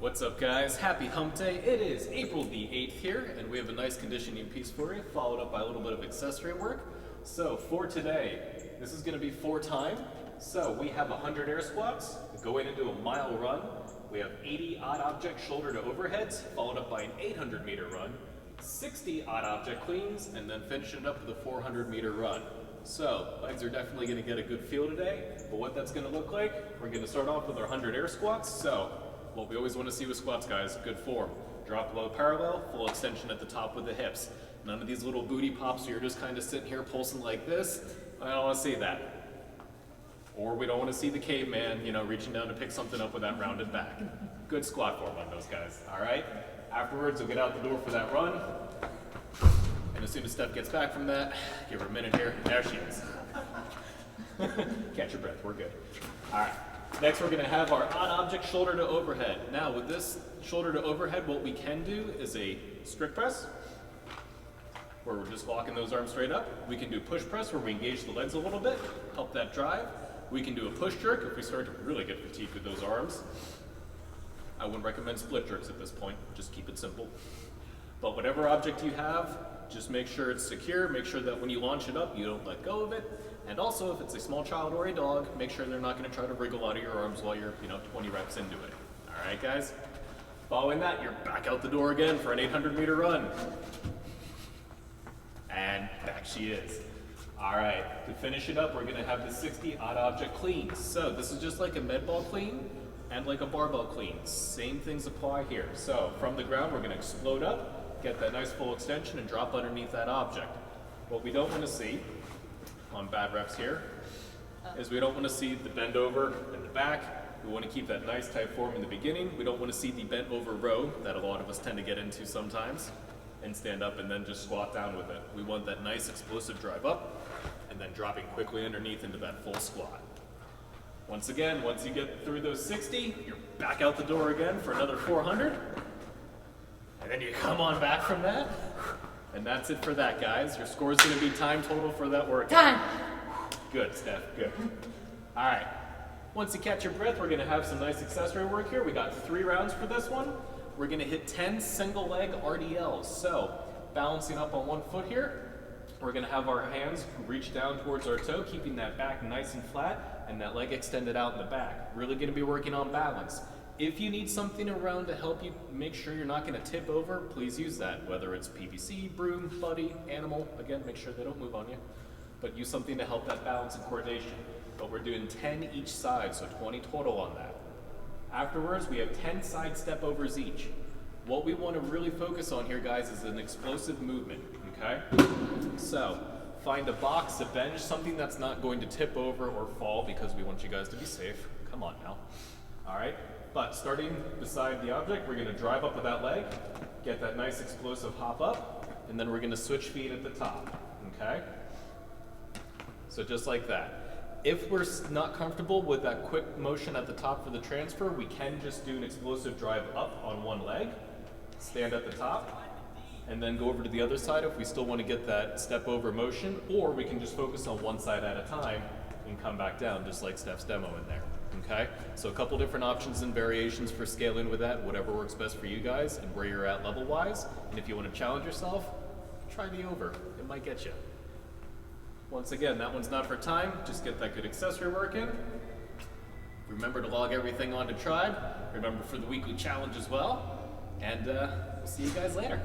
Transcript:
What's up, guys? Happy hump day. It is April the 8th here, and we have a nice conditioning piece for you, followed up by a little bit of accessory work. So for today, this is going to be 4 time. So we have 100 air squats, going into a mile run. We have 80 odd object shoulder to overheads, followed up by an 800 meter run, 60 odd object cleans, and then finishing it up with a 400 meter run. So legs are definitely going to get a good feel today, but what that's going to look like, we're going to start off with our 100 air squats. So what we always want to see with squats, guys, good form. Drop low parallel, full extension at the top with the hips. None of these little booty pops where you're just kind of sitting here pulsing like this. I don't want to see that. Or we don't want to see the caveman, reaching down to pick something up with that rounded back. Good squat form on those guys, all right? Afterwards, we'll get out the door for that run. And as soon as Steph gets back from that, give her a minute here. There she is. Catch your breath, we're good. All right. Next, we're going to have our odd object shoulder to overhead. Now, with this shoulder to overhead, what we can do is a strict press, where we're just walking those arms straight up. We can do push press, where we engage the legs a little bit, help that drive. We can do a push jerk if we start to really get fatigued with those arms. I wouldn't recommend split jerks at this point, just keep it simple. But whatever object you have, just make sure it's secure, make sure that when you launch it up, you don't let go of it. And also, if it's a small child or a dog, make sure they're not going to try to wriggle out of your arms while you're, 20 reps into it. All right, guys? Following that, you're back out the door again for an 800 meter run. And back she is. All right, to finish it up, we're going to have the 60 odd object cleans. So this is just like a med ball clean and like a barbell clean. Same things apply here. So from the ground, we're going to explode up, get that nice full extension, and drop underneath that object. What we don't want to see on bad reps here is we don't want to see the bend over in the back. We want to keep that nice tight form in the beginning. We don't want to see the bent over row that a lot of us tend to get into sometimes and stand up and then just squat down with it. We want that nice explosive drive up and then dropping quickly underneath into that full squat. Once again, once you get through those 60, you're back out the door again for another 400. And then you come on back from that. And that's it for that, guys. Your score is going to be time total for that workout. Time. Good, Steph, good. All right. Once you catch your breath, we're going to have some nice accessory work here. We got 3 rounds for this one. We're going to hit 10 single leg RDLs. So balancing up on one foot here, we're going to have our hands reach down towards our toe, keeping that back nice and flat and that leg extended out in the back. Really going to be working on balance. If you need something around to help you make sure you're not going to tip over, please use that. Whether it's PVC, broom, buddy, animal, again, make sure they don't move on you. But use something to help that balance and coordination. But we're doing 10 each side, so 20 total on that. Afterwards, we have 10 side step overs each. What we want to really focus on here, guys, is an explosive movement, okay? So find a box, a bench, something that's not going to tip over or fall because we want you guys to be safe. Come on now. All right? But starting beside the object, we're going to drive up with that leg, get that nice explosive hop up, and then we're going to switch feet at the top, okay? So just like that. If we're not comfortable with that quick motion at the top for the transfer, we can just do an explosive drive up on one leg, stand at the top, and then go over to the other side if we still want to get that step over motion, or we can just focus on one side at a time and come back down, just like Steph's demo in there. Okay, so a couple different options and variations for scaling with that, whatever works best for you guys and where you're at level-wise. And if you want to challenge yourself, try the over. It might get you. Once again, that one's not for time. Just get that good accessory work in. Remember to log everything onto Tribe. Remember for the weekly challenge as well. And we'll see you guys later.